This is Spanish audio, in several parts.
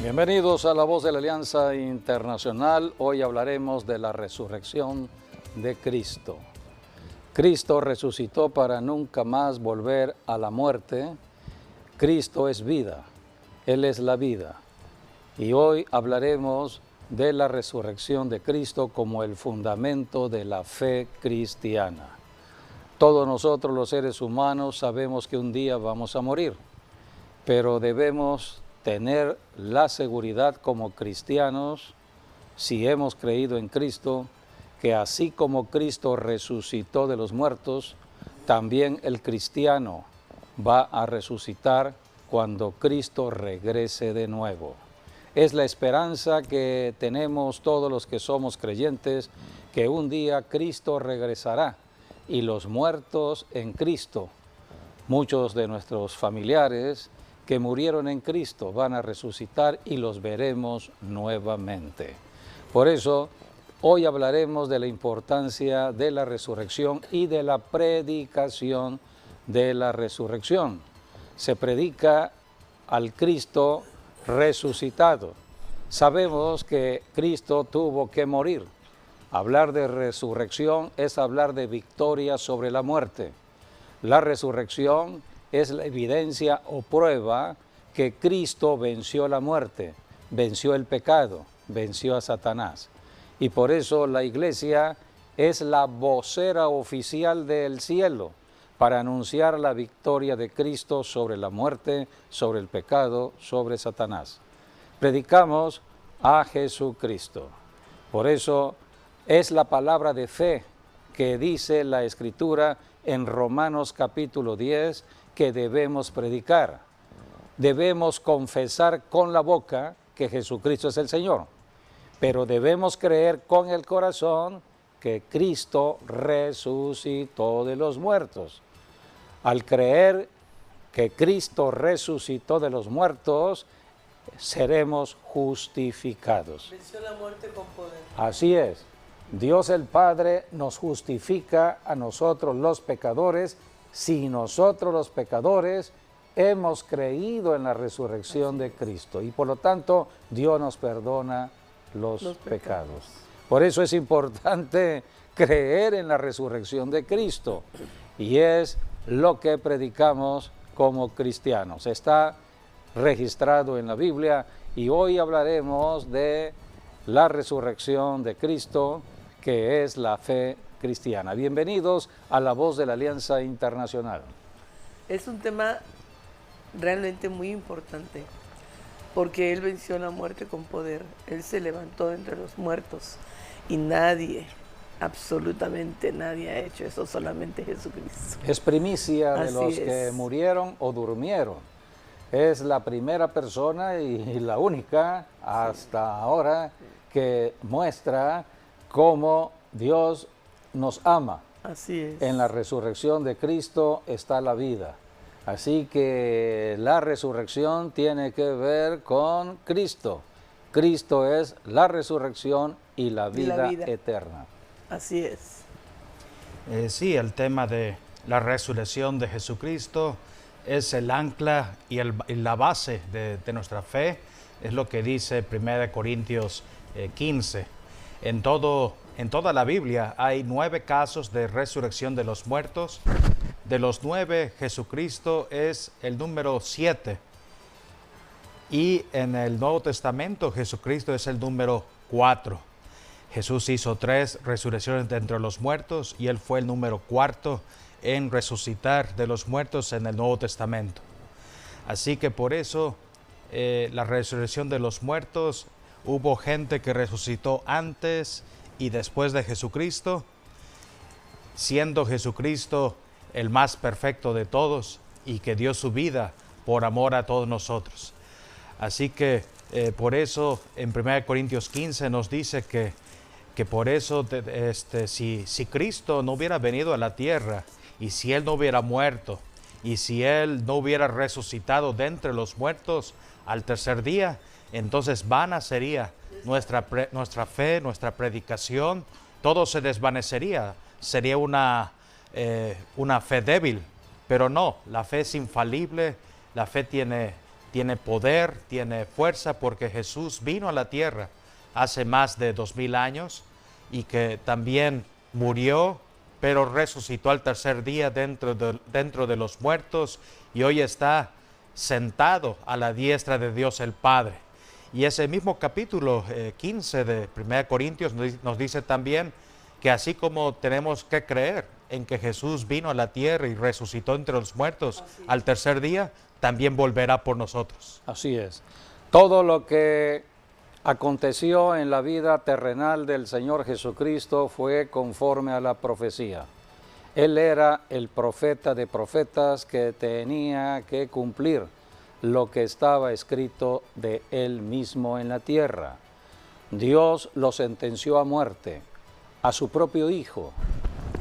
Bienvenidos a La Voz de la Alianza Internacional. Hoy hablaremos de la resurrección de Cristo. Cristo resucitó para nunca más volver a la muerte. Cristo es vida, Él es la vida. Y hoy hablaremos de la resurrección de Cristo como el fundamento de la fe cristiana. Todos nosotros los seres humanos sabemos que un día vamos a morir, pero debemos tener la seguridad como cristianos, si hemos creído en Cristo, que así como Cristo resucitó de los muertos, también el cristiano va a resucitar cuando Cristo regrese de nuevo. Es la esperanza que tenemos todos los que somos creyentes, que un día Cristo regresará y los muertos en Cristo, muchos de nuestros familiares que murieron en Cristo van a resucitar y los veremos nuevamente. Por eso, hoy hablaremos de la importancia de la resurrección y de la predicación de la resurrección. Se predica al Cristo resucitado. Sabemos que Cristo tuvo que morir. Hablar de resurrección es hablar de victoria sobre la muerte. La resurrección es la evidencia o prueba que Cristo venció la muerte, venció el pecado, venció a Satanás. Y por eso la iglesia es la vocera oficial del cielo para anunciar la victoria de Cristo sobre la muerte, sobre el pecado, sobre Satanás. Predicamos a Jesucristo. Por eso es la palabra de fe que dice la Escritura en Romanos capítulo 10, que debemos predicar. Debemos confesar con la boca que Jesucristo es el Señor, pero debemos creer con el corazón que Cristo resucitó de los muertos. Al creer que Cristo resucitó de los muertos, seremos justificados. Venció la muerte con poder. Así es. Dios el Padre nos justifica a nosotros los pecadores si nosotros los pecadores hemos creído en la resurrección de Cristo y por lo tanto Dios nos perdona los pecados. Por eso es importante creer en la resurrección de Cristo y es lo que predicamos como cristianos. Está registrado en la Biblia y hoy hablaremos de la resurrección de Cristo, que es la fe cristiana. Bienvenidos a La Voz de la Alianza Internacional. Es un tema realmente muy importante, porque Él venció la muerte con poder. Él se levantó de entre los muertos y nadie, absolutamente nadie ha hecho eso, solamente Jesucristo. Es primicia de Así los es. que murieron o durmieron. Es la primera persona y la única hasta ahora que muestra cómo Dios nos ama. Así es. En la resurrección de Cristo está la vida. Así que la resurrección tiene que ver con Cristo. Cristo es la resurrección y la vida eterna. Así es. Sí, el tema de la resurrección de Jesucristo es el ancla y la base de nuestra fe. Es lo que dice 1 Corintios 15. En toda la Biblia hay 9 casos de resurrección de los muertos. De los 9, Jesucristo es el número 7. Y en el Nuevo Testamento, Jesucristo es el número 4. Jesús hizo 3 resurrecciones de entre los muertos y Él fue el número 4 en resucitar de los muertos en el Nuevo Testamento. Así que por eso la resurrección de los muertos, hubo gente que resucitó antes y después de Jesucristo, siendo Jesucristo el más perfecto de todos y que dio su vida por amor a todos nosotros. Así que por eso en 1 Corintios 15 nos dice que por eso si Cristo no hubiera venido a la tierra y si Él no hubiera muerto y si Él no hubiera resucitado de entre los muertos al tercer día, entonces vana sería nuestra fe, nuestra predicación, todo se desvanecería, sería una fe débil, pero no, la fe es infalible, la fe tiene tiene poder, tiene fuerza, porque Jesús vino a la tierra hace más de 2000 años y que también murió, pero resucitó al tercer día dentro de los muertos y hoy está sentado a la diestra de Dios el Padre. Y ese mismo capítulo 15 de 1 Corintios nos dice también que así como tenemos que creer en que Jesús vino a la tierra y resucitó entre los muertos al tercer día, también volverá por nosotros. Así es. Todo lo que aconteció en la vida terrenal del Señor Jesucristo fue conforme a la profecía. Él era el profeta de profetas que tenía que cumplir lo que estaba escrito de él mismo en la tierra. Dios lo sentenció a muerte, a su propio Hijo,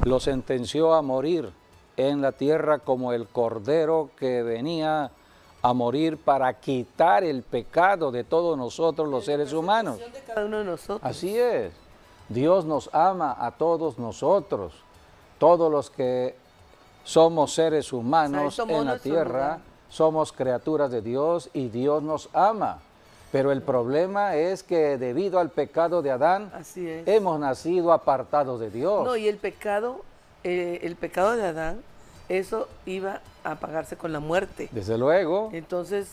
lo sentenció a morir en la tierra como el Cordero que venía a morir para quitar el pecado de todos nosotros los seres humanos. De cada uno de nosotros. Así es. Dios nos ama a todos nosotros, todos los que somos seres humanos en la tierra, somos criaturas de Dios y Dios nos ama. Pero el problema es que debido al pecado de Adán, hemos nacido apartados de Dios. No, y el pecado de Adán, eso iba a pagarse con la muerte. Desde luego. Entonces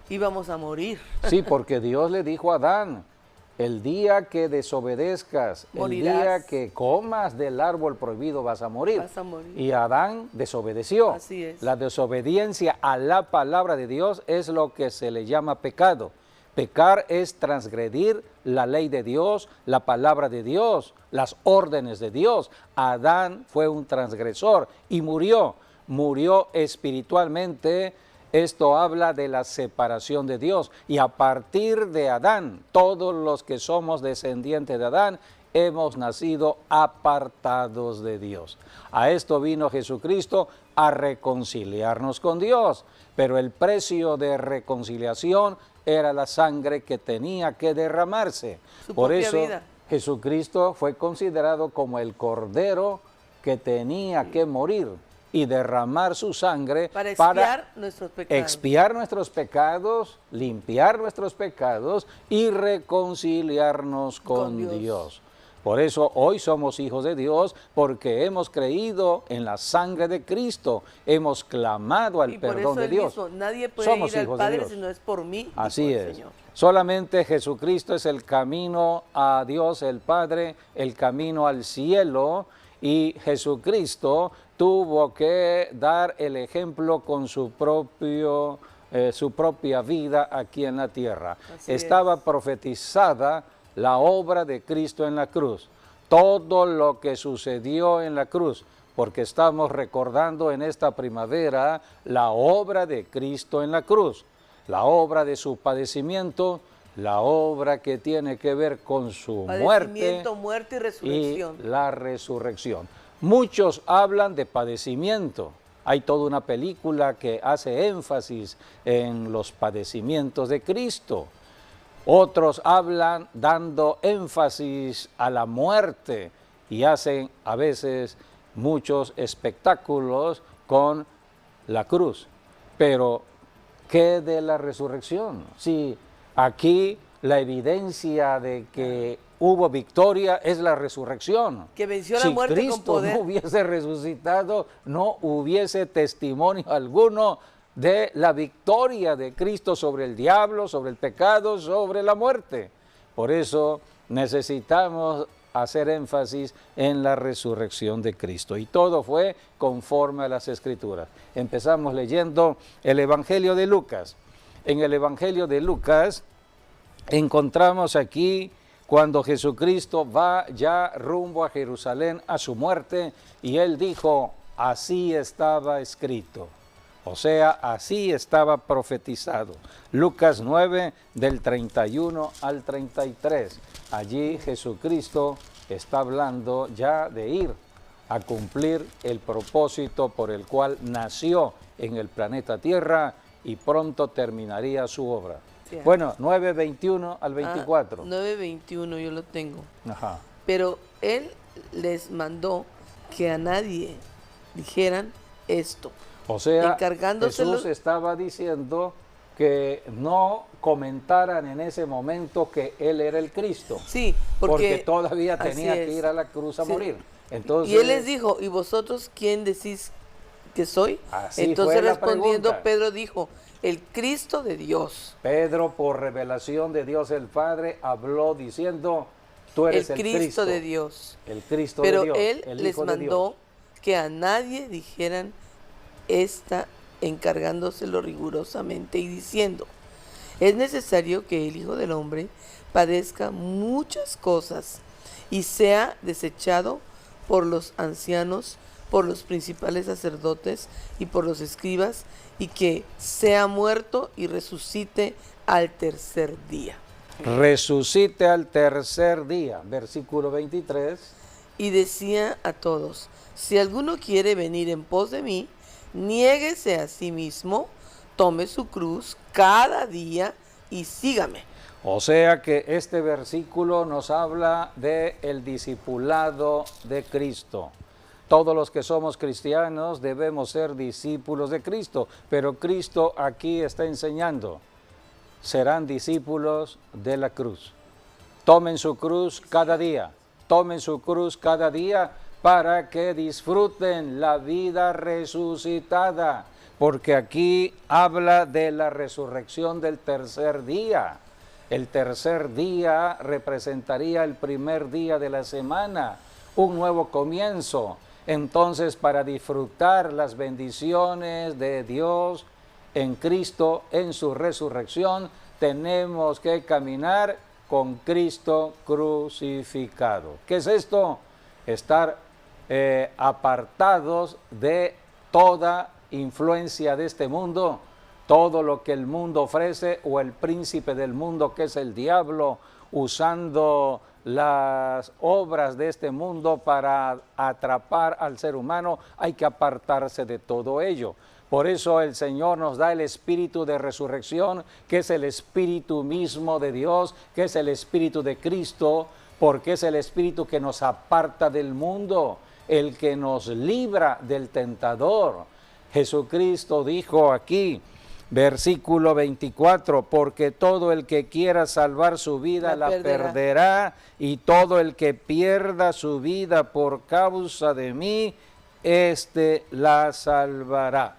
íbamos a morir. Sí, porque Dios le dijo a Adán, el día que desobedezcas, morirás. El día que comas del árbol prohibido vas a morir. Vas a morir. Y Adán desobedeció. Así es. La desobediencia a la palabra de Dios es lo que se le llama pecado. Pecar es transgredir la ley de Dios, la palabra de Dios, las órdenes de Dios. Adán fue un transgresor y murió espiritualmente. Esto habla de la separación de Dios. Y a partir de Adán, todos los que somos descendientes de Adán, hemos nacido apartados de Dios. A esto vino Jesucristo, a reconciliarnos con Dios. Pero el precio de reconciliación era la sangre que tenía que derramarse. Por eso Jesucristo fue considerado como el Cordero que tenía que morir y derramar su sangre para expiar nuestros pecados, limpiar nuestros pecados y reconciliarnos con Dios. Por eso hoy somos hijos de Dios, porque hemos creído en la sangre de Cristo, hemos clamado al perdón de Dios. Mismo, nadie puede ir al Padre si no es por mí. Así es. Solamente Jesucristo es el camino a Dios el Padre, el camino al cielo, y Jesucristo tuvo que dar el ejemplo con su propia vida aquí en la tierra. Estaba profetizada la obra de Cristo en la cruz, todo lo que sucedió en la cruz, porque estamos recordando en esta primavera la obra de Cristo en la cruz, la obra de su padecimiento, la obra que tiene que ver con su muerte y resurrección. Y la resurrección. Muchos hablan de padecimiento. Hay toda una película que hace énfasis en los padecimientos de Cristo. Otros hablan dando énfasis a la muerte y hacen a veces muchos espectáculos con la cruz. Pero, ¿qué de la resurrección? Si aquí la evidencia de que hubo victoria es la resurrección. Que venció la muerte con poder. Si Cristo no hubiese resucitado, no hubiese testimonio alguno de la victoria de Cristo sobre el diablo, sobre el pecado, sobre la muerte. Por eso necesitamos hacer énfasis en la resurrección de Cristo. Y todo fue conforme a las Escrituras. Empezamos leyendo el Evangelio de Lucas. En el Evangelio de Lucas encontramos aquí cuando Jesucristo va ya rumbo a Jerusalén a su muerte, y él dijo, así estaba escrito. O sea, así estaba profetizado. Lucas 9, del 31 al 33. Allí Jesucristo está hablando ya de ir a cumplir el propósito por el cual nació en el planeta Tierra y pronto terminaría su obra. Sí. Bueno, 9, 21 al 24. 9, 21 yo lo tengo. Ajá. Pero él les mandó que a nadie dijeran esto. O sea, Jesús estaba diciendo que no comentaran en ese momento que él era el Cristo. Sí, porque todavía tenía así que es. ir a la cruz a Sí. morir. Entonces, Y él les dijo, ¿y vosotros quién decís que soy? Así Entonces fue la respondiendo pregunta. Pedro dijo, el Cristo de Dios. Pedro, por revelación de Dios el Padre, habló diciendo, tú eres el Cristo de Dios. el Cristo Pero de Dios, él el les Hijo de mandó Dios. que a nadie dijeran esta, encargándoselo rigurosamente y diciendo, es necesario que el Hijo del Hombre padezca muchas cosas y sea desechado por los ancianos, por los principales sacerdotes y por los escribas, y que sea muerto y resucite al tercer día. Resucite al tercer día, versículo 23. Y decía a todos, si alguno quiere venir en pos de mí, niéguese a sí mismo, tome su cruz cada día y sígame. O sea que este versículo nos habla de el discipulado de Cristo. Todos los que somos cristianos debemos ser discípulos de Cristo, pero Cristo aquí está enseñando, serán discípulos de la cruz. Tomen su cruz cada día, tomen su cruz cada día para que disfruten la vida resucitada, porque aquí habla de la resurrección del tercer día. El tercer día representaría el primer día de la semana, un nuevo comienzo. Entonces, para disfrutar las bendiciones de Dios en Cristo, en su resurrección, tenemos que caminar con Cristo crucificado. ¿Qué es esto? Estar apartados de toda influencia de este mundo, todo lo que el mundo ofrece o el príncipe del mundo, que es el diablo, usando las obras de este mundo para atrapar al ser humano. Hay que apartarse de todo ello. Por eso el Señor nos da el espíritu de resurrección, que es el espíritu mismo de Dios, que es el espíritu de Cristo, porque es el espíritu que nos aparta del mundo, el que nos libra del tentador. Jesucristo dijo aquí, versículo 24, porque todo el que quiera salvar su vida la perderá, y todo el que pierda su vida por causa de mí, éste la salvará.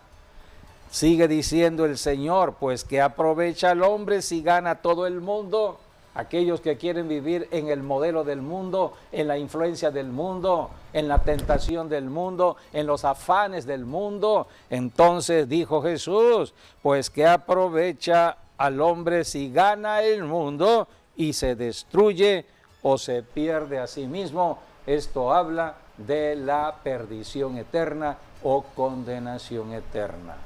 Sigue diciendo el Señor, pues ¿qué aprovecha el hombre si gana todo el mundo? Aquellos que quieren vivir en el modelo del mundo, en la influencia del mundo, en la tentación del mundo, en los afanes del mundo. Entonces dijo Jesús, pues ¿qué aprovecha al hombre si gana el mundo y se destruye o se pierde a sí mismo? Esto habla de la perdición eterna o condenación eterna.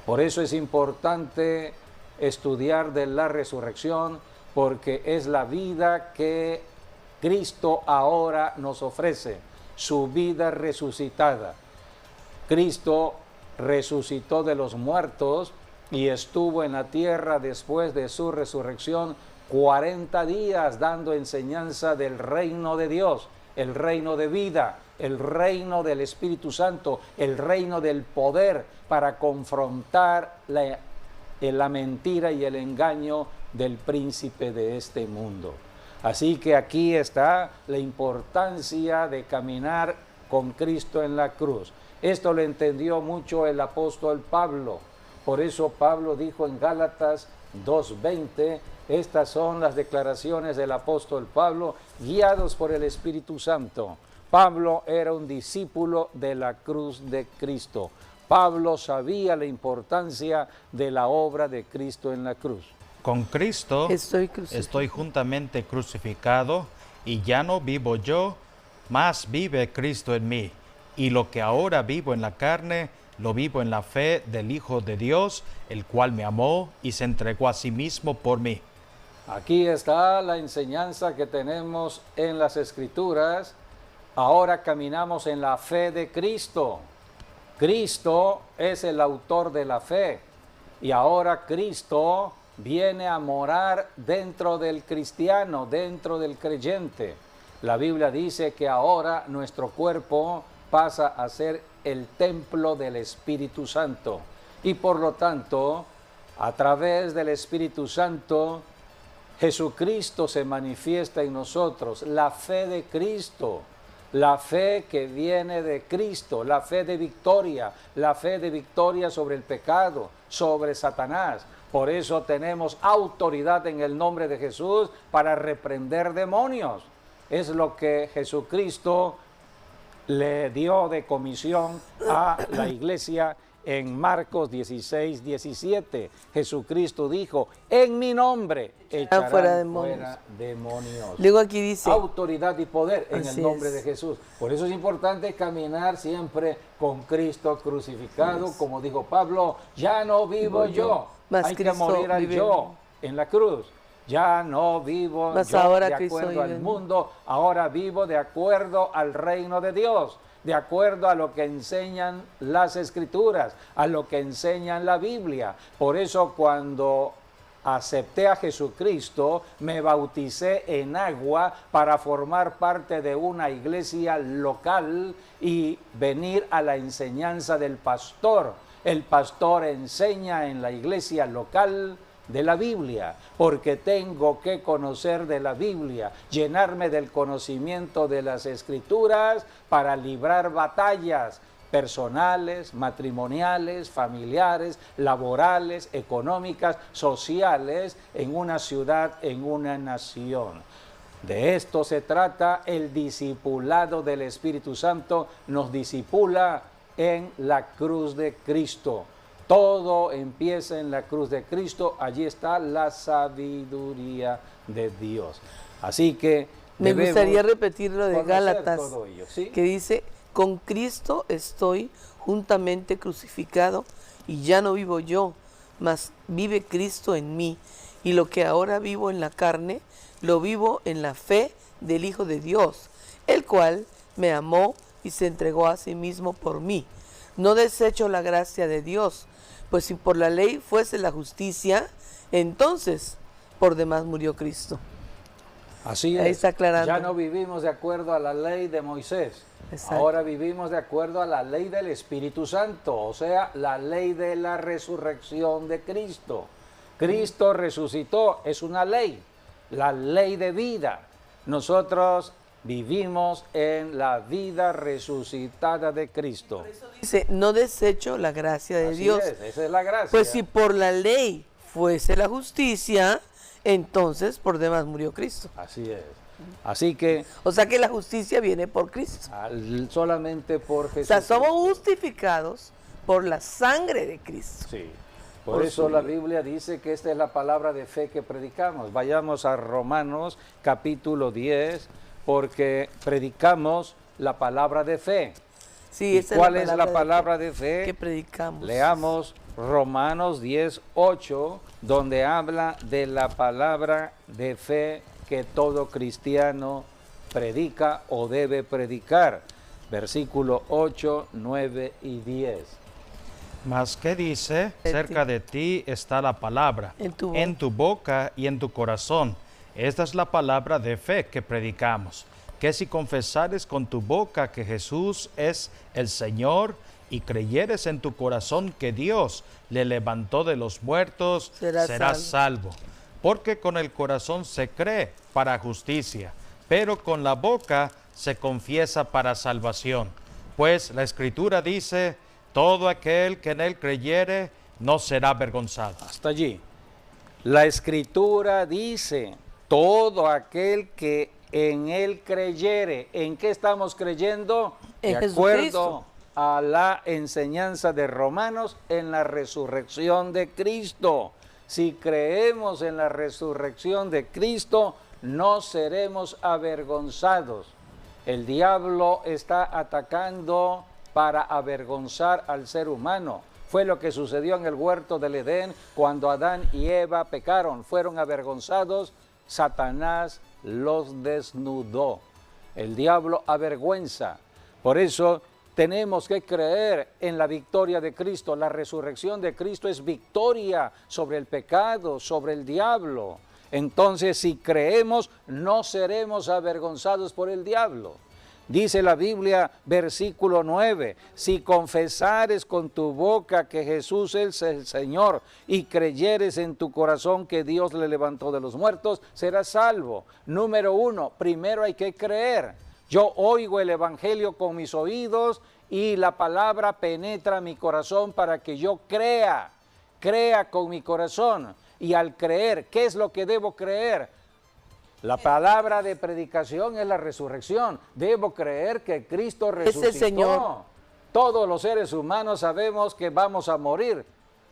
Por eso es importante estudiar de la resurrección, porque es la vida que Cristo ahora nos ofrece, su vida resucitada. Cristo resucitó de los muertos y estuvo en la tierra después de su resurrección 40 días dando enseñanza del reino de Dios, el reino de vida, el reino del Espíritu Santo, el reino del poder para confrontar la mentira y el engaño del príncipe de este mundo. Así que aquí está la importancia de caminar con Cristo en la cruz. Esto lo entendió mucho el apóstol Pablo. Por eso Pablo dijo en Gálatas 2:20, estas son las declaraciones del apóstol Pablo, guiados por el Espíritu Santo. Pablo era un discípulo de la cruz de Cristo. Pablo sabía la importancia de la obra de Cristo en la cruz. Con Cristo estoy juntamente crucificado, y ya no vivo yo, mas vive Cristo en mí. Y lo que ahora vivo en la carne, lo vivo en la fe del Hijo de Dios, el cual me amó y se entregó a sí mismo por mí. Aquí está la enseñanza que tenemos en las Escrituras. Ahora caminamos en la fe de Cristo. Cristo es el autor de la fe, y ahora Cristo viene a morar dentro del cristiano, dentro del creyente. La Biblia dice que ahora nuestro cuerpo pasa a ser el templo del Espíritu Santo, y por lo tanto A través del Espíritu Santo, Jesucristo se manifiesta en nosotros, la fe de Cristo, la fe que viene de Cristo, la fe de victoria sobre el pecado, sobre Satanás. Por eso tenemos autoridad en el nombre de Jesús para reprender demonios. Es lo que Jesucristo le dio de comisión a la iglesia en Marcos 16, 17. Jesucristo dijo, en mi nombre echarán fuera demonios. Luego aquí dice, autoridad y poder en el nombre de Jesús. Por eso es importante caminar siempre con Cristo crucificado, como dijo Pablo, ya no vivo yo, hay que morir al yo en la cruz. Ya no vivo yo ahora de acuerdo al mundo, ahora vivo de acuerdo al reino de Dios, de acuerdo a lo que enseñan las Escrituras, a lo que enseñan la Biblia. Por eso cuando acepté a Jesucristo, me bauticé en agua para formar parte de una iglesia local y venir a la enseñanza del pastor. El pastor enseña en la iglesia local de la Biblia, porque tengo que conocer de la Biblia, llenarme del conocimiento de las Escrituras para librar batallas personales, matrimoniales, familiares, laborales, económicas, sociales, en una ciudad, en una nación. De esto se trata el discipulado del Espíritu Santo, nos discipula en la cruz de Cristo. Todo empieza en la cruz de Cristo, allí está la sabiduría de Dios. Así que me gustaría repetir lo de Gálatas, ¿sí? Que dice, con Cristo estoy juntamente crucificado y ya no vivo yo, mas vive Cristo en mí. Y lo que ahora vivo en la carne, lo vivo en la fe del Hijo de Dios, el cual me amó y se entregó a sí mismo por mí. No desecho la gracia de Dios, pues si por la ley fuese la justicia, entonces por demás murió Cristo. Así es. Ahí está aclarando. Ya no vivimos de acuerdo a la ley de Moisés. Exacto. Ahora vivimos de acuerdo a la ley del Espíritu Santo, o sea, la ley de la resurrección de Cristo. Cristo resucitó, es una ley, la ley de vida. Nosotros vivimos en la vida resucitada de Cristo. Por eso dice, no desecho la gracia de Dios. Esa es la gracia. Pues si por la ley fuese la justicia, entonces por demás murió Cristo. Así es. Así que... O sea que la justicia viene por Cristo. Solamente por Jesús. O sea, somos justificados por la sangre de Cristo. Sí. Por eso la Biblia dice que esta es la palabra de fe que predicamos. Vayamos a Romanos capítulo 10, porque predicamos la palabra de fe. Sí, esa ¿Cuál es la palabra de fe que predicamos? Leamos Romanos 10, 8, donde habla de la palabra de fe que todo cristiano predica o debe predicar. Versículo 8, 9 y 10. Mas ¿qué dice? Cerca de ti está la palabra, en tu boca y en tu corazón. Esta es la palabra de fe que predicamos, que si confesares con tu boca que Jesús es el Señor y creyeres en tu corazón que Dios le levantó de los muertos, serás salvo. Porque con el corazón se cree para justicia, pero con la boca se confiesa para salvación. Pues la Escritura dice, todo aquel que en él creyere no será avergonzado. Hasta allí. La Escritura dice, todo aquel que en él creyere. ¿En qué estamos creyendo? En de acuerdo a la enseñanza de Romanos, en la resurrección de Cristo. Si creemos en la resurrección de Cristo, no seremos avergonzados. El diablo está atacando para avergonzar al ser humano. Fue lo que sucedió en el huerto del Edén cuando Adán y Eva pecaron. Fueron avergonzados, Satanás los desnudó. El diablo avergüenza. Por eso tenemos que creer en la victoria de Cristo. La resurrección de Cristo es victoria sobre el pecado, sobre el diablo. Entonces, si creemos, no seremos avergonzados por el diablo. Dice la Biblia, versículo 9, si confesares con tu boca que Jesús es el Señor y creyeres en tu corazón que Dios le levantó de los muertos, serás salvo. Número 1, primero hay que creer. Yo oigo el Evangelio con mis oídos y la palabra penetra mi corazón para que yo crea con mi corazón. Y al creer, ¿qué es lo que debo creer? La palabra de predicación es la resurrección. Debo creer que Cristo resucitó. Es el Señor. Todos los seres humanos sabemos que vamos a morir.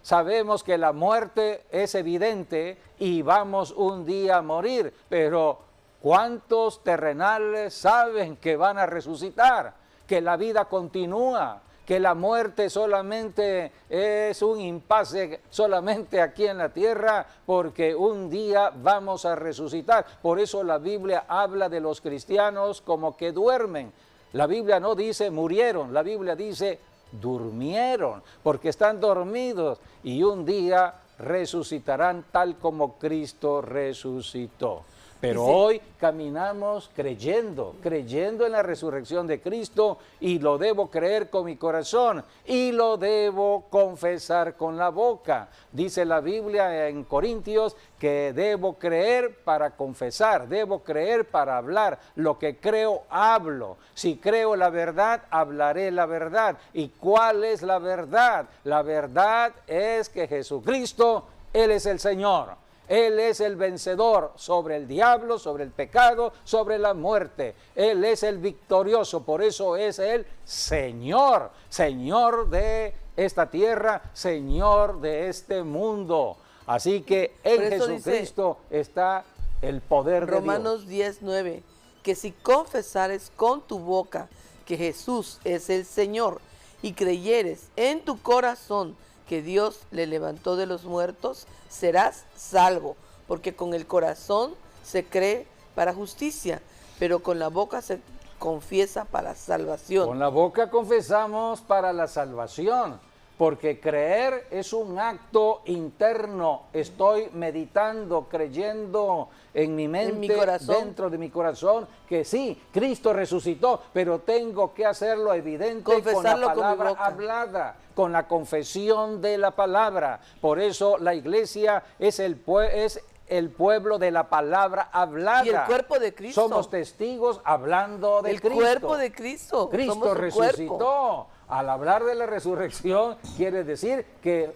Sabemos que la muerte es evidente y vamos un día a morir. Pero ¿cuántos terrenales saben que van a resucitar? Que la vida continúa, que la muerte solamente es un impasse solamente aquí en la tierra, porque un día vamos a resucitar. Por eso la Biblia habla de los cristianos como que duermen. La Biblia no dice murieron, la Biblia dice durmieron, porque están dormidos y un día resucitarán tal como Cristo resucitó. Pero hoy caminamos creyendo en la resurrección de Cristo y lo debo creer con mi corazón y lo debo confesar con la boca. Dice la Biblia en Corintios que debo creer para confesar, debo creer para hablar. Lo que creo, hablo. Si creo la verdad, hablaré la verdad. ¿Y cuál es la verdad? La verdad es que Jesucristo, Él es el Señor. Él es el vencedor sobre el diablo, sobre el pecado, sobre la muerte. Él es el victorioso, por eso es el Señor, Señor de esta tierra, Señor de este mundo. Así que en Jesucristo está el poder de Dios. Romanos 10:9, que si confesares con tu boca que Jesús es el Señor y creyeres en tu corazón que Dios le levantó de los muertos, serás salvo, porque con el corazón se cree para justicia, pero con la boca se confiesa para salvación. Con la boca confesamos para la salvación, porque creer es un acto interno. Estoy meditando, creyendo en mi mente, en mi corazón, dentro de mi corazón, que sí, Cristo resucitó, pero tengo que hacerlo evidente confesarlo con la palabra con mi boca, hablada, con la confesión de la palabra. Por eso la iglesia es el pueblo de la palabra hablada. Y el cuerpo de Cristo. Somos testigos hablando de Cristo. El cuerpo de Cristo. Cristo resucitó. Al hablar de la resurrección, quiere decir que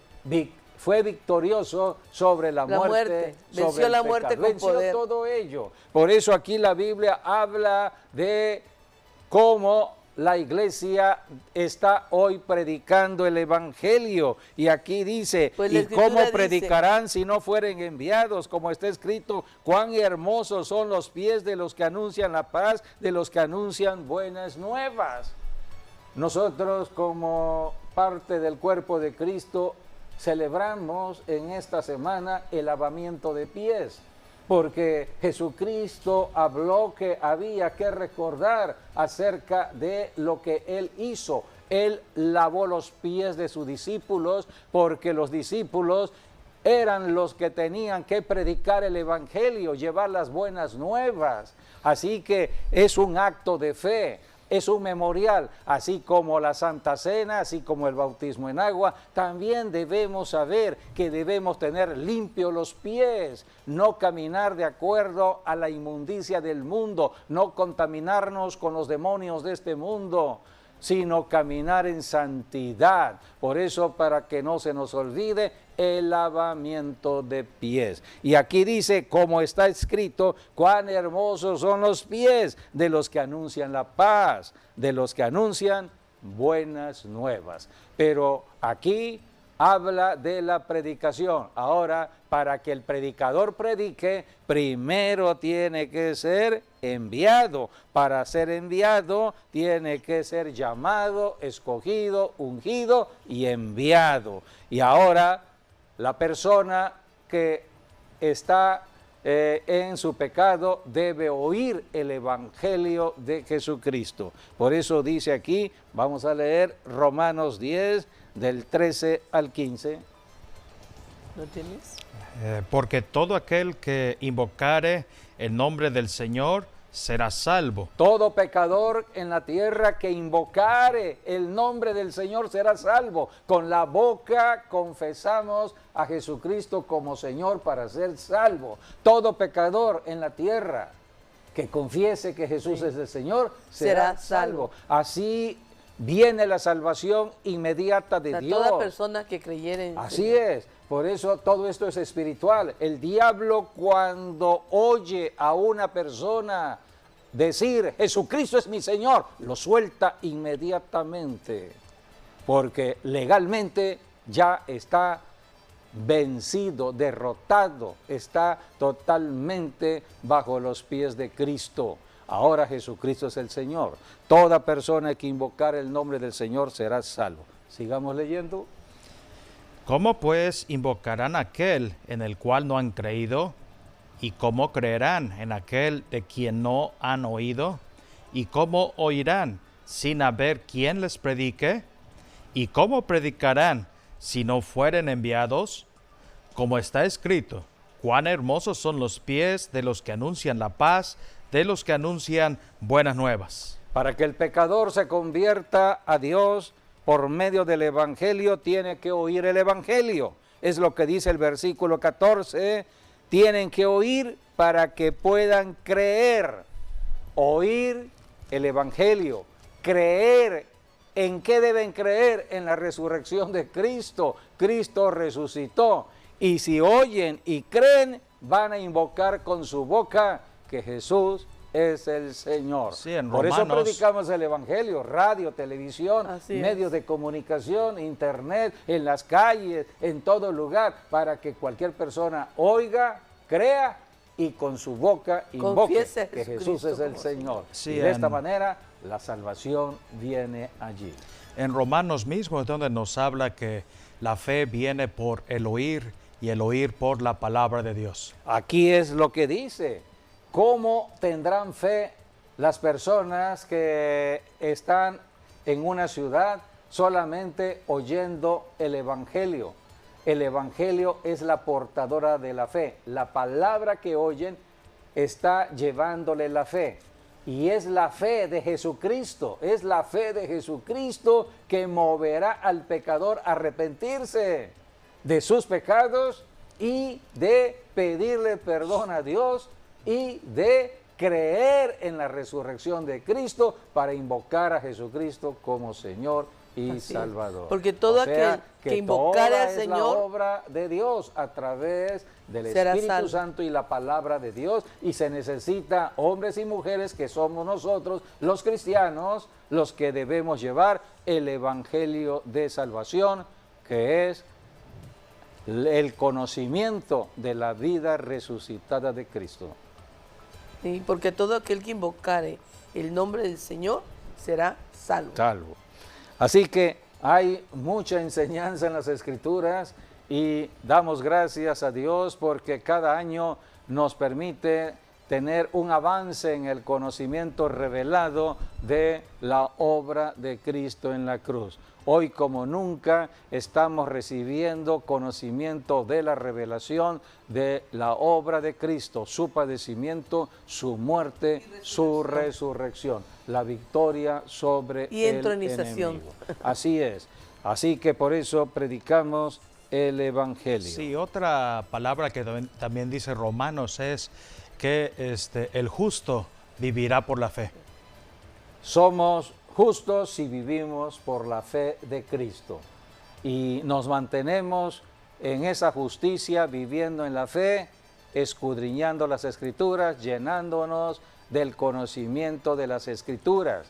fue victorioso sobre la muerte. Venció la muerte con poder. Venció todo ello. Por eso aquí la Biblia habla de cómo la iglesia está hoy predicando el Evangelio. Y aquí dice, pues ¿y cómo predicarán si no fueren enviados? Como está escrito, cuán hermosos son los pies de los que anuncian la paz, de los que anuncian buenas nuevas. Nosotros, como parte del cuerpo de Cristo, celebramos en esta semana el lavamiento de pies, porque Jesucristo habló que había que recordar acerca de lo que Él hizo. Él lavó los pies de sus discípulos, porque los discípulos eran los que tenían que predicar el Evangelio, llevar las buenas nuevas. Así que es un acto de fe. Es un memorial, así como la Santa Cena, así como el bautismo en agua. También debemos saber que debemos tener limpios los pies, no caminar de acuerdo a la inmundicia del mundo, no contaminarnos con los demonios de este mundo, sino caminar en santidad. Por eso, para que no se nos olvide, el lavamiento de pies. Y aquí dice, como está escrito, cuán hermosos son los pies de los que anuncian la paz, de los que anuncian buenas nuevas. Pero aquí habla de la predicación. Ahora, para que el predicador predique, primero tiene que ser enviado. Para ser enviado, tiene que ser llamado, escogido, ungido y enviado. Y ahora, la persona que está en su pecado debe oír el Evangelio de Jesucristo. Por eso dice aquí, vamos a leer Romanos 10, del 13 al 15. ¿Lo tienes? Porque todo aquel que invocare el nombre del Señor será salvo. Todo pecador en la tierra que invocare el nombre del Señor será salvo. Con la boca confesamos a Jesucristo como Señor para ser salvo. Todo pecador en la tierra que confiese que Jesús es el Señor será salvo. Así viene la salvación inmediata de Dios. Toda persona que creyere en Así Señor. es, por eso todo esto es espiritual. El diablo, cuando oye a una persona decir Jesucristo es mi Señor, lo suelta inmediatamente, porque legalmente ya está vencido, derrotado, está totalmente bajo los pies de Cristo. Ahora Jesucristo es el Señor. Toda persona que invocar el nombre del Señor será salvo. Sigamos leyendo. ¿Cómo pues invocarán aquel en el cual no han creído? ¿Y cómo creerán en aquel de quien no han oído? ¿Y cómo oirán sin haber quien les predique? ¿Y cómo predicarán si no fueren enviados? Como está escrito, cuán hermosos son los pies de los que anuncian la paz, de los que anuncian buenas nuevas. Para que el pecador se convierta a Dios por medio del Evangelio, tiene que oír el Evangelio. Es lo que dice el versículo 14. Tienen que oír para que puedan creer. Oír el Evangelio. Creer. ¿En qué deben creer? En la resurrección de Cristo. Cristo resucitó. Y si oyen y creen, van a invocar con su boca que Jesús es el Señor. Sí, en Por eso Romanos, predicamos el Evangelio, radio, televisión, Así medios de comunicación, internet, en las calles, en todo lugar, para que cualquier persona oiga, crea y con su boca invoque Confiese a que Jesús Jesucristo es el como Señor. Sí, Y de esta en- manera la salvación viene allí. En Romanos mismo es donde nos habla que la fe viene por el oír y el oír por la palabra de Dios. Aquí es lo que dice. ¿Cómo tendrán fe las personas que están en una ciudad solamente oyendo el Evangelio? El Evangelio es la portadora de la fe. La palabra que oyen está llevándole la fe. Y es la fe de Jesucristo, es la fe de Jesucristo que moverá al pecador a arrepentirse de sus pecados y de pedirle perdón a Dios y de creer en la resurrección de Cristo para invocar a Jesucristo como Señor y Así es. Salvador. Porque todo O sea, aquel que invocare toda al es la Señor obra de Dios a través del será Espíritu salvo. Santo y la palabra de Dios, y se necesita hombres y mujeres que somos nosotros, los cristianos, los que debemos llevar el Evangelio de salvación, que es el conocimiento de la vida resucitada de Cristo. Sí, porque todo aquel que invocare el nombre del Señor será salvo. Salvo. Así que hay mucha enseñanza en las Escrituras y damos gracias a Dios porque cada año nos permite tener un avance en el conocimiento revelado de la obra de Cristo en la cruz. Hoy como nunca estamos recibiendo conocimiento de la revelación de la obra de Cristo, su padecimiento, su muerte, su resurrección, la victoria sobre Y el entronización. enemigo. Así es. Así que por eso predicamos el Evangelio. Sí, otra palabra que también dice Romanos es que el justo vivirá por la fe. Somos justos si vivimos por la fe de Cristo y nos mantenemos en esa justicia, viviendo en la fe, escudriñando las Escrituras, llenándonos del conocimiento de las Escrituras.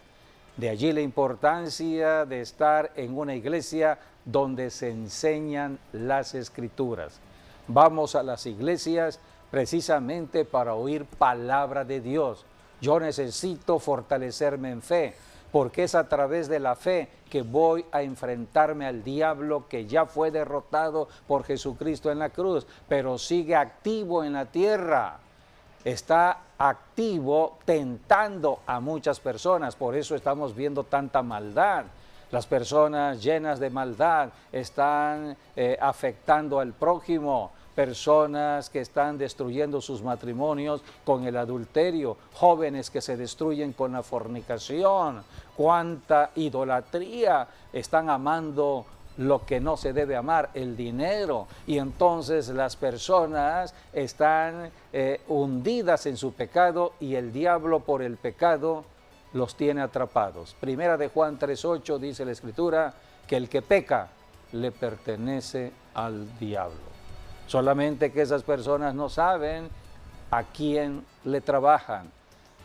De allí la importancia de estar en una iglesia donde se enseñan las Escrituras. Vamos a las iglesias precisamente para oír palabra de Dios. Yo necesito fortalecerme en fe, porque es a través de la fe que voy a enfrentarme al diablo que ya fue derrotado por Jesucristo en la cruz, pero sigue activo en la tierra. Está activo tentando a muchas personas, por eso estamos viendo tanta maldad. Las personas llenas de maldad están afectando al prójimo, personas que están destruyendo sus matrimonios con el adulterio, jóvenes que se destruyen con la fornicación, cuánta idolatría, están amando lo que no se debe amar, el dinero, y entonces las personas están hundidas en su pecado y el diablo por el pecado los tiene atrapados. Primera de Juan 3:8 dice la Escritura que el que peca le pertenece al diablo. Solamente que esas personas no saben a quién le trabajan,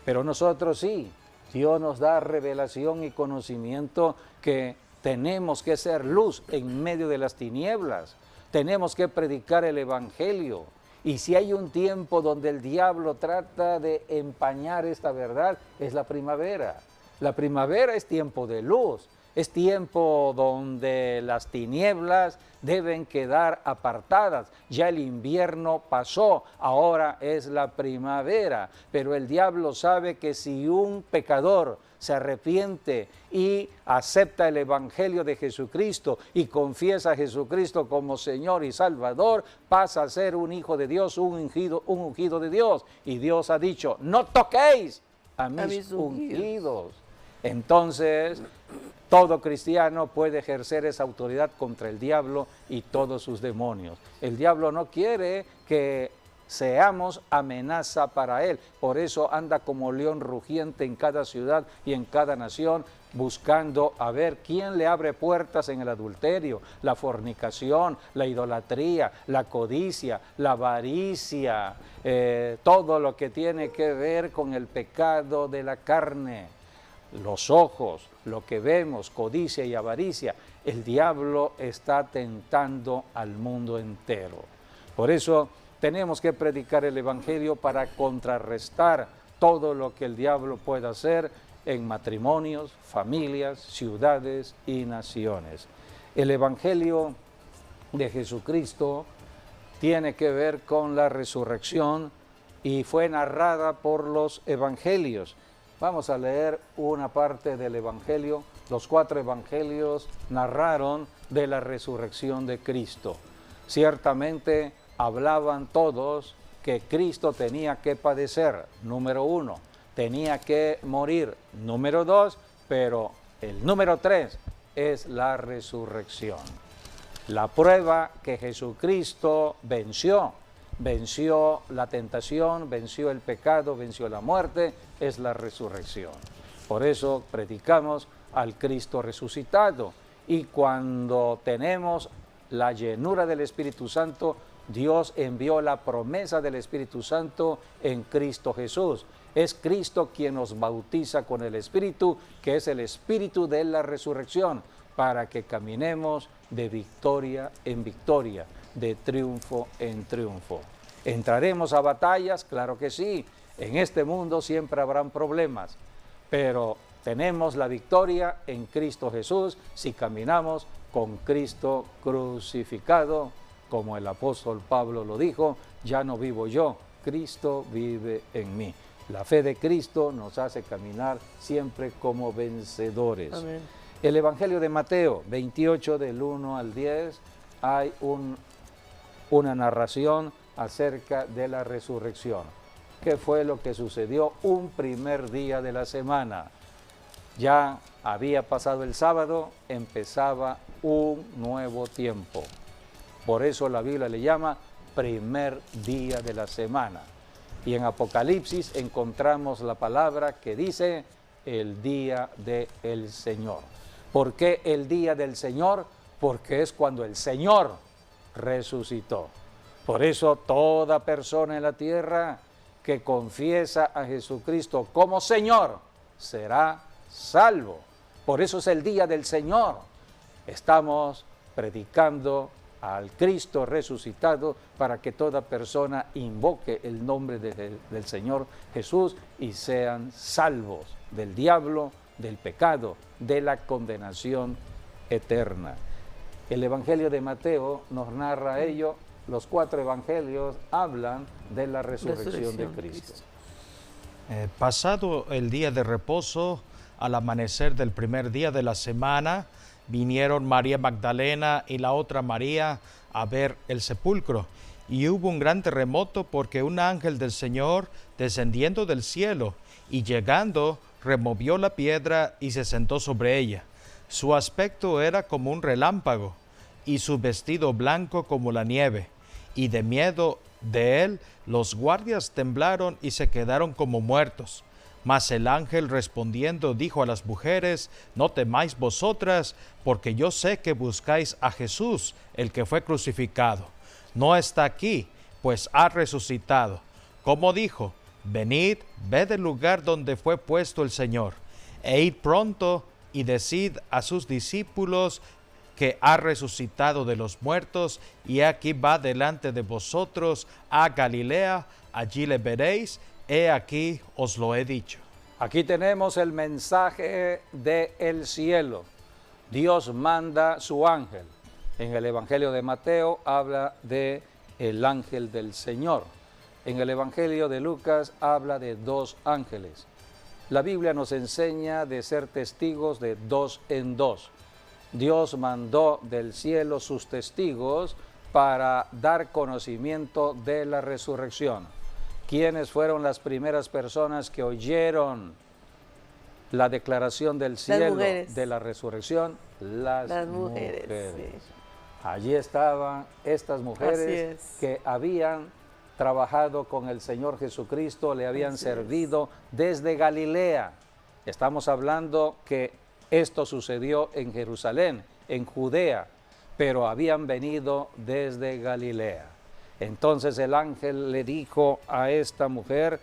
pero nosotros sí. Dios nos da revelación y conocimiento que tenemos que ser luz en medio de las tinieblas. Tenemos que predicar el Evangelio. Y si hay un tiempo donde el diablo trata de empañar esta verdad, es la primavera. La primavera es tiempo de luz. Es tiempo donde las tinieblas deben quedar apartadas. Ya el invierno pasó, ahora es la primavera. Pero el diablo sabe que si un pecador se arrepiente y acepta el Evangelio de Jesucristo y confiesa a Jesucristo como Señor y Salvador, pasa a ser un hijo de Dios, un ungido de Dios. Y Dios ha dicho, no toquéis a mis ungidos. Entonces, todo cristiano puede ejercer esa autoridad contra el diablo y todos sus demonios. El diablo no quiere que seamos amenaza para él. Por eso anda como león rugiente en cada ciudad y en cada nación, buscando a ver quién le abre puertas en el adulterio, la fornicación, la idolatría, la codicia, la avaricia, todo lo que tiene que ver con el pecado de la carne. Los ojos, lo que vemos, codicia y avaricia, el diablo está tentando al mundo entero. Por eso tenemos que predicar el Evangelio para contrarrestar todo lo que el diablo pueda hacer en matrimonios, familias, ciudades y naciones. El Evangelio de Jesucristo tiene que ver con la resurrección y fue narrada por los evangelios. Vamos a leer una parte del Evangelio. Los 4 evangelios narraron de la resurrección de Cristo. Ciertamente hablaban todos que Cristo tenía que padecer, número 1, tenía que morir, número 2, pero el número 3 es la resurrección. La prueba que Jesucristo venció la tentación, venció el pecado, venció la muerte, es la resurrección. Por eso predicamos al Cristo resucitado. Y cuando tenemos la llenura del Espíritu Santo, Dios envió la promesa del Espíritu Santo en Cristo Jesús. Es Cristo quien nos bautiza con el Espíritu, que es el Espíritu de la resurrección, para que caminemos de victoria en victoria, de triunfo en triunfo. ¿Entraremos a batallas? Claro que sí. En este mundo siempre habrán problemas, pero tenemos la victoria en Cristo Jesús si caminamos con Cristo crucificado, como el apóstol Pablo lo dijo, ya no vivo yo, Cristo vive en mí. La fe de Cristo nos hace caminar siempre como vencedores. Amén. El Evangelio de Mateo 28 del 1 al 10 hay una narración acerca de la resurrección. ¿Qué fue lo que sucedió un primer día de la semana? Ya había pasado el sábado, empezaba un nuevo tiempo. Por eso la Biblia le llama primer día de la semana. Y en Apocalipsis encontramos la palabra que dice el día del Señor. ¿Por qué el día del Señor? Porque es cuando el Señor resucitó. Por eso toda persona en la tierra que confiesa a Jesucristo como Señor será salvo. Por eso es el día del Señor. Estamos predicando al Cristo resucitado para que toda persona invoque el nombre del Señor Jesús y sean salvos del diablo, del pecado, de la condenación eterna. El Evangelio de Mateo nos narra ello. Los 4 evangelios hablan de la resurrección de Cristo. Pasado el día de reposo, al amanecer del primer día de la semana, vinieron María Magdalena y la otra María a ver el sepulcro. Y hubo un gran terremoto porque un ángel del Señor, descendiendo del cielo y llegando, removió la piedra y se sentó sobre ella. Su aspecto era como un relámpago y su vestido blanco como la nieve. Y de miedo de él, los guardias temblaron y se quedaron como muertos. Mas el ángel respondiendo dijo a las mujeres: no temáis vosotras, porque yo sé que buscáis a Jesús, el que fue crucificado. No está aquí, pues ha resucitado. Como dijo: venid, ved el lugar donde fue puesto el Señor, e id pronto y decid a sus discípulos que ha resucitado de los muertos, y aquí va delante de vosotros a Galilea, allí le veréis, he aquí os lo he dicho. Aquí tenemos el mensaje del cielo. Dios manda su ángel. En el Evangelio de Mateo habla de el ángel del Señor. En el Evangelio de Lucas habla de 2 ángeles. La Biblia nos enseña de ser testigos de 2 en 2. Dios mandó del cielo sus testigos para dar conocimiento de la resurrección. ¿Quiénes fueron las primeras personas que oyeron la declaración del cielo de la resurrección? Las mujeres. Sí. Allí estaban estas mujeres que habían trabajado con el Señor Jesucristo, le habían servido desde Galilea. Estamos hablando que esto sucedió en Jerusalén, en Judea, pero habían venido desde Galilea. Entonces el ángel le dijo a esta mujer,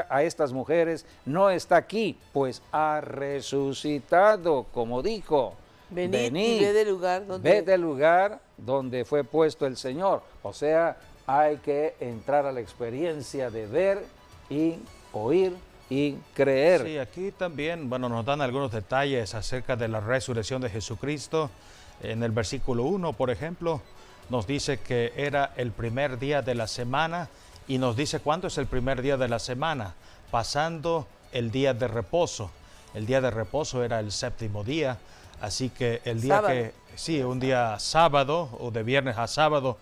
a estas mujeres, no está aquí, pues ha resucitado, como dijo. Venid y ve del lugar donde fue puesto el Señor. O sea, hay que entrar a la experiencia de ver y oír y creer. Sí, aquí también, nos dan algunos detalles acerca de la resurrección de Jesucristo. En el versículo 1, por ejemplo, nos dice que era el primer día de la semana, y nos dice cuándo es el primer día de la semana, pasando el día de reposo. El día de reposo era el 7º día, así que el día un día sábado o de viernes a sábado.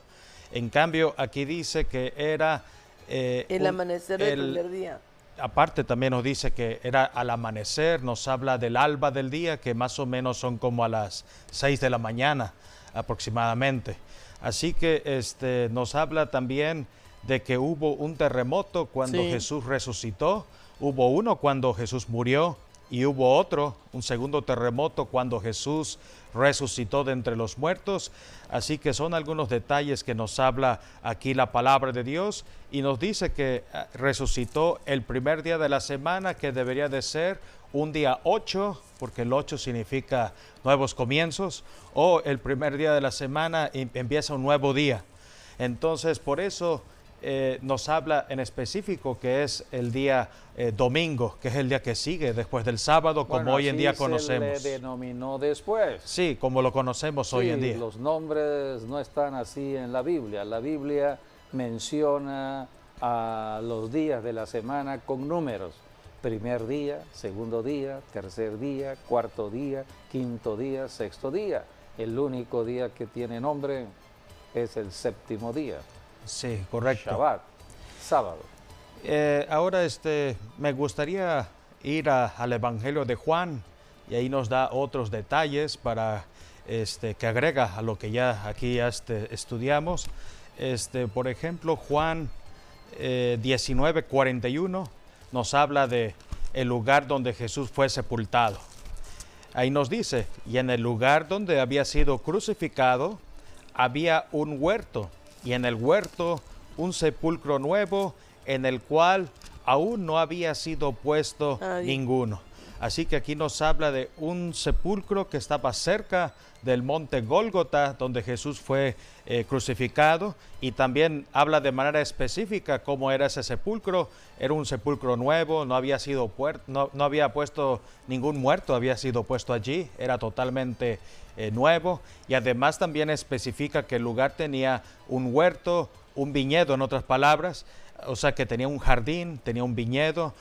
En cambio, aquí dice que era el amanecer del primer día. Aparte también nos dice que era al amanecer, nos habla del alba del día, que más o menos son como a las 6 de la mañana aproximadamente. Así que nos habla también de que hubo un terremoto cuando Jesús resucitó, hubo uno cuando Jesús murió, y hubo otro, un segundo terremoto cuando Jesús resucitó de entre los muertos. Así que son algunos detalles que nos habla aquí la palabra de Dios, y nos dice que resucitó el primer día de la semana, que debería de ser un día 8, porque el 8 significa nuevos comienzos, o el primer día de la semana empieza un nuevo día. Entonces, por eso nos habla en específico que es el día domingo, que es el día que sigue después del sábado, como hoy en día conocemos. Se le denominó después. Sí, como lo conocemos hoy en día. Los nombres no están así en la Biblia. La Biblia menciona a los días de la semana con números. Primer día, segundo día, tercer día, cuarto día, quinto día, sexto día. El único día que tiene nombre es el 7º día. Sí, correcto. Shabbat, sábado. Ahora me gustaría ir al Evangelio de Juan, y ahí nos da otros detalles para que agrega a lo que ya aquí estudiamos. Por ejemplo, Juan 19:41 nos habla de el lugar donde Jesús fue sepultado. Ahí nos dice: y en el lugar donde había sido crucificado había un huerto, y en el huerto un sepulcro nuevo, en el cual aún no había sido puesto ninguno. Así que aquí nos habla de un sepulcro que estaba cerca del monte Gólgota, donde Jesús fue crucificado, y también habla de manera específica cómo era ese sepulcro. Era un sepulcro nuevo, no había puesto ningún muerto, había sido puesto allí, era totalmente nuevo, y además también especifica que el lugar tenía un huerto, un viñedo, en otras palabras. o sea que tenía un jardín, tenía un viñedo,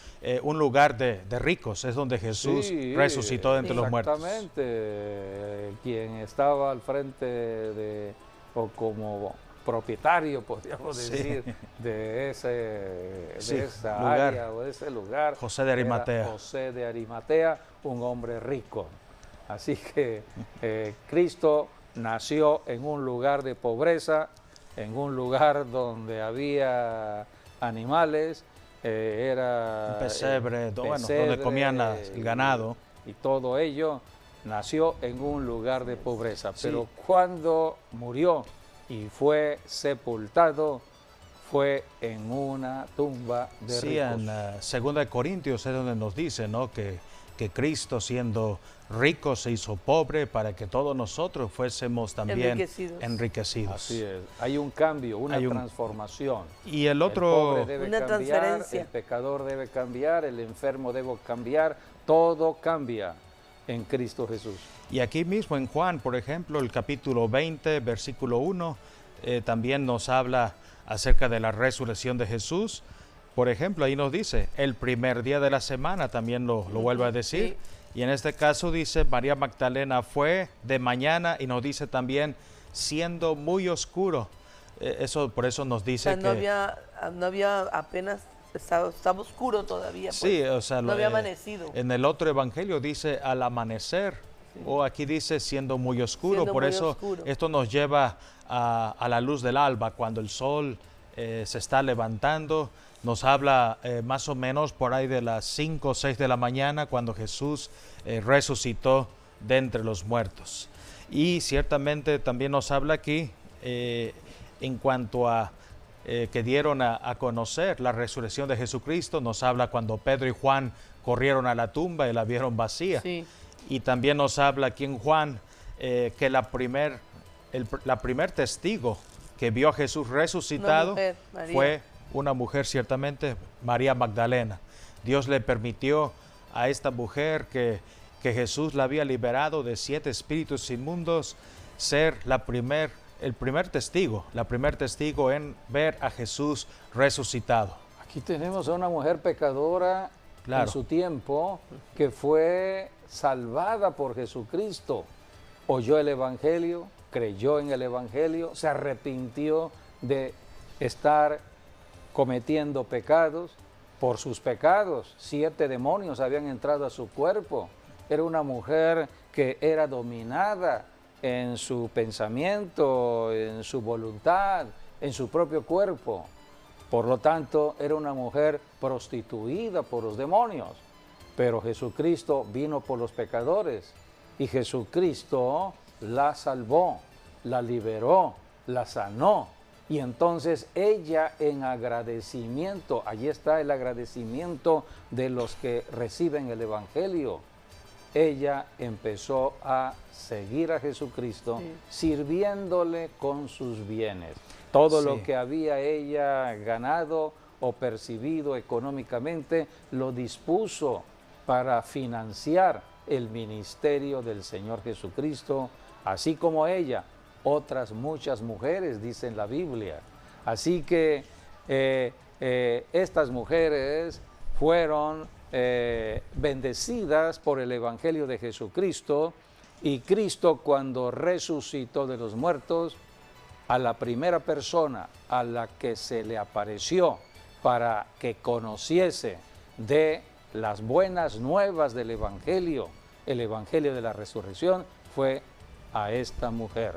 un lugar de ricos, es donde Jesús Sí, resucitó de entre los muertos. Exactamente. Quien estaba al frente o como propietario, podríamos Sí. decir, de Sí, esa lugar. área o de ese lugar. José de Arimatea. Era José de Arimatea, un hombre rico. Así que Cristo nació en un lugar de pobreza, en un lugar donde había animales, era Un pesebre, donde pesebre, comían el ganado. y todo ello nació en un lugar de pobreza. Sí. Pero cuando murió y fue sepultado, fue en una tumba de Sí, ricos. en 2 de Corintios es donde nos dice, ¿no?, que Cristo, siendo rico, se hizo pobre para que todos nosotros fuésemos también enriquecidos. Así es. Hay un cambio, una Hay un- transformación. Y el El otro, pobre debe Una cambiar, transferencia. el pecador debe cambiar, el enfermo debe cambiar, todo cambia en Cristo Jesús. y aquí mismo en Juan, por ejemplo, el capítulo 20, versículo 1, también nos habla acerca de la resurrección de Jesús. Por ejemplo, ahí nos dice, el primer día de la semana, también lo vuelve a decir. Y en este caso dice, María Magdalena fue de mañana, y nos dice también, siendo muy oscuro. Por eso nos O dice sea, no que... había apenas, estaba oscuro todavía. Pues. Sí, o sea, no había amanecido. En el otro evangelio dice al amanecer, o aquí dice siendo muy oscuro. Siendo Por muy eso oscuro. esto nos lleva a la luz del alba, cuando el sol se está levantando. Nos habla más o menos por ahí de las 5 o 6 de la mañana, cuando Jesús resucitó de entre los muertos. Y ciertamente también nos habla aquí en cuanto a que dieron a conocer la resurrección de Jesucristo. Nos habla cuando Pedro y Juan corrieron a la tumba y la vieron vacía. Sí. Y también nos habla aquí en Juan que la primer testigo que vio a Jesús resucitado Una mujer, María. fue una mujer, ciertamente, María Magdalena. Dios le permitió a esta mujer que Jesús la había liberado de 7 espíritus inmundos, ser el primer testigo en ver a Jesús resucitado. Aquí tenemos a una mujer pecadora Claro. en su tiempo que fue salvada por Jesucristo. Oyó el Evangelio, creyó en el Evangelio, se arrepintió de estar cometiendo pecados. Por sus pecados, 7 demonios habían entrado a su cuerpo. Era una mujer que era dominada en su pensamiento, en su voluntad, en su propio cuerpo. Por lo tanto, era una mujer prostituida por los demonios. Pero Jesucristo vino por los pecadores y Jesucristo la salvó, la liberó, la sanó. Y entonces ella, en agradecimiento, allí está el agradecimiento de los que reciben el Evangelio. Ella empezó a seguir a Jesucristo, sirviéndole con sus bienes. Todo lo que había ella ganado o percibido económicamente lo dispuso para financiar el ministerio del Señor Jesucristo, así como ella, otras muchas mujeres, dice en la Biblia. Así que estas mujeres fueron bendecidas por el Evangelio de Jesucristo, y Cristo, cuando resucitó de los muertos, a la primera persona a la que se le apareció para que conociese de las buenas nuevas del Evangelio, el Evangelio de la resurrección, fue a esta mujer,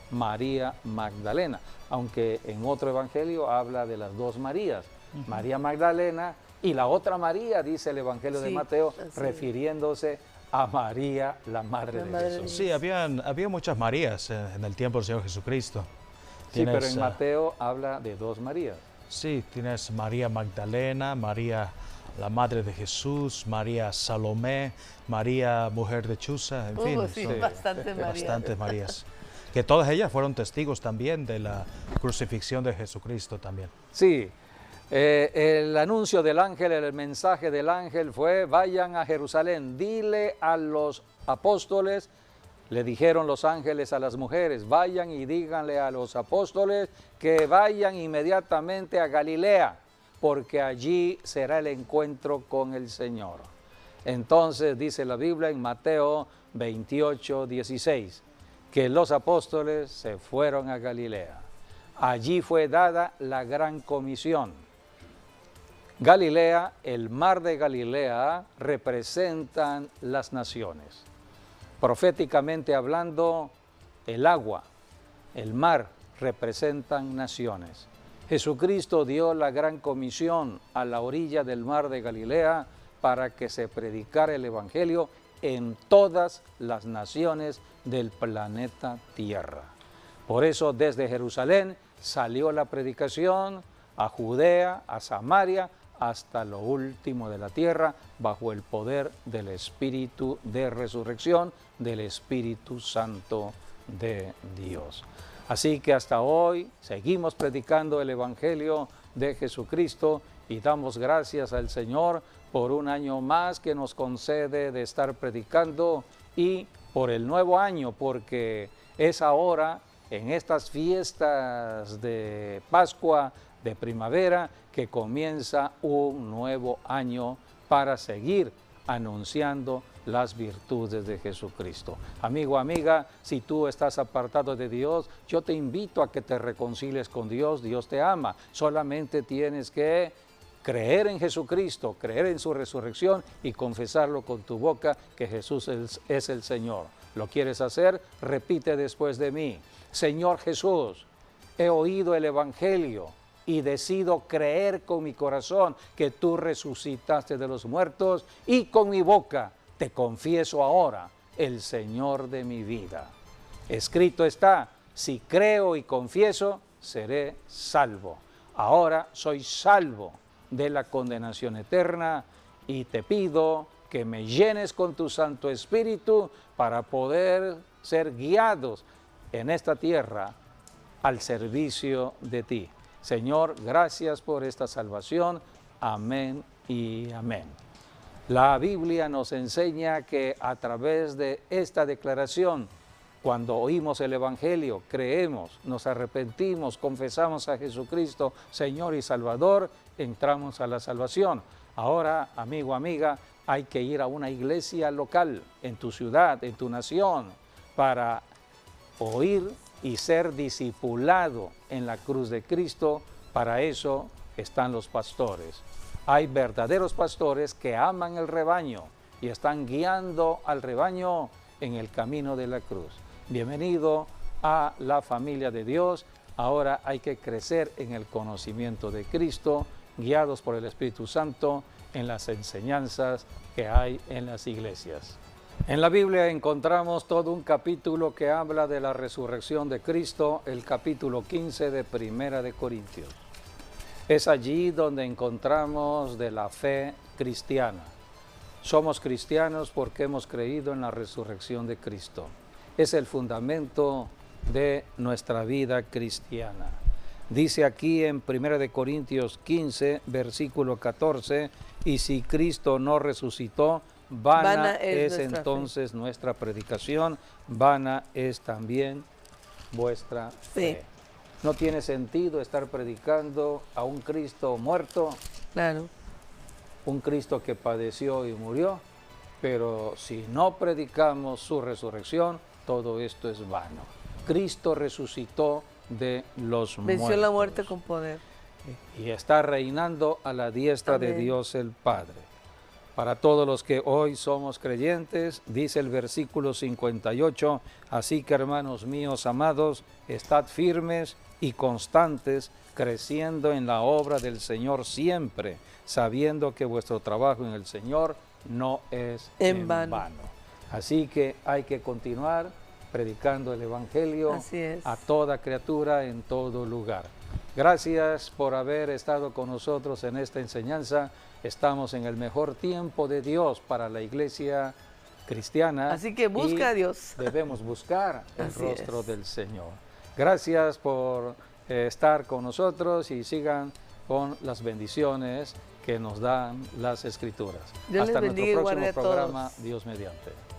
María Magdalena, aunque en otro evangelio habla de las 2 Marías, María Magdalena y la otra María, dice el Evangelio de Mateo, refiriéndose a María, la Madre de Jesús. Sí, había muchas Marías en el tiempo del Señor Jesucristo. Sí, pero en Mateo habla de 2 Marías. Sí, tienes María Magdalena, María la Madre de Jesús, María Salomé, María Mujer de Chuza, en fin. Sí, son bastantes Marías. Que todas ellas fueron testigos también de la crucifixión de Jesucristo también. Sí, el anuncio del ángel, el mensaje del ángel fue: vayan a Jerusalén, dile a los apóstoles. Le dijeron los ángeles a las mujeres: vayan y díganle a los apóstoles que vayan inmediatamente a Galilea, porque allí será el encuentro con el Señor. Entonces dice la Biblia en Mateo 28, 16, que los apóstoles se fueron a Galilea. Allí fue dada la gran comisión. Galilea, el mar de Galilea, representan las naciones. Proféticamente hablando, el agua, el mar, representan naciones. Jesucristo dio la gran comisión a la orilla del mar de Galilea para que se predicara el Evangelio en todas las naciones del planeta Tierra. Por eso desde Jerusalén salió la predicación a Judea, a Samaria, hasta lo último de la tierra, bajo el poder del Espíritu de resurrección, del Espíritu Santo de Dios. Así que hasta hoy seguimos predicando el Evangelio de Jesucristo y damos gracias al Señor por un año más que nos concede de estar predicando y por el nuevo año, porque es ahora, en estas fiestas de Pascua, de primavera, que comienza un nuevo año para seguir anunciando las virtudes de Jesucristo. Amigo, amiga, si tú estás apartado de Dios, yo te invito a que te reconcilies con Dios. Dios te ama. Solamente tienes que creer en Jesucristo, creer en su resurrección y confesarlo con tu boca que Jesús es el Señor. ¿Lo quieres hacer? Repite después de mí. Señor Jesús, he oído el Evangelio y decido creer con mi corazón que tú resucitaste de los muertos y con mi boca te confieso ahora el Señor de mi vida. Escrito está, si creo y confieso, seré salvo. Ahora soy salvo de la condenación eterna y te pido que me llenes con tu Santo Espíritu para poder ser guiados en esta tierra al servicio de ti. Señor, gracias por esta salvación. Amén y amén. La Biblia nos enseña que a través de esta declaración, cuando oímos el Evangelio, creemos, nos arrepentimos, confesamos a Jesucristo, Señor y Salvador, entramos a la salvación. Ahora, amigo, amiga, hay que ir a una iglesia local, en tu ciudad, en tu nación, para oír y ser discipulado en la cruz de Cristo. Para eso están los pastores. Hay verdaderos pastores que aman el rebaño y están guiando al rebaño en el camino de la cruz. Bienvenido a la familia de Dios. Ahora hay que crecer en el conocimiento de Cristo, guiados por el Espíritu Santo en las enseñanzas que hay en las iglesias. En la Biblia encontramos todo un capítulo que habla de la resurrección de Cristo, el capítulo 15 de Primera de Corintios. Es allí donde encontramos de la fe cristiana. Somos cristianos porque hemos creído en la resurrección de Cristo. Es el fundamento de nuestra vida cristiana. Dice aquí en 1 de Corintios 15, versículo 14, y si Cristo no resucitó, vana es entonces nuestra predicación, vana es también vuestra fe. No tiene sentido estar predicando a un Cristo muerto, Claro. un Cristo que padeció y murió, pero si no predicamos su resurrección, todo esto es vano. Cristo resucitó de los muertos. Venció la muerte con poder. Y está reinando a la diestra Amén. de Dios el Padre. Para todos los que hoy somos creyentes, dice el versículo 58, así que hermanos míos amados, estad firmes y constantes, creciendo en la obra del Señor siempre, sabiendo que vuestro trabajo en el Señor no es en vano. Así que hay que continuar predicando el Evangelio a toda criatura en todo lugar. Gracias por haber estado con nosotros en esta enseñanza. Estamos en el mejor tiempo de Dios para la iglesia cristiana. Así que busca a Dios. Debemos buscar el rostro del Señor. Gracias por estar con nosotros y sigan con las bendiciones que nos dan las Escrituras. Dios Hasta les bendiga nuestro y guarde próximo a programa, todos. Dios mediante.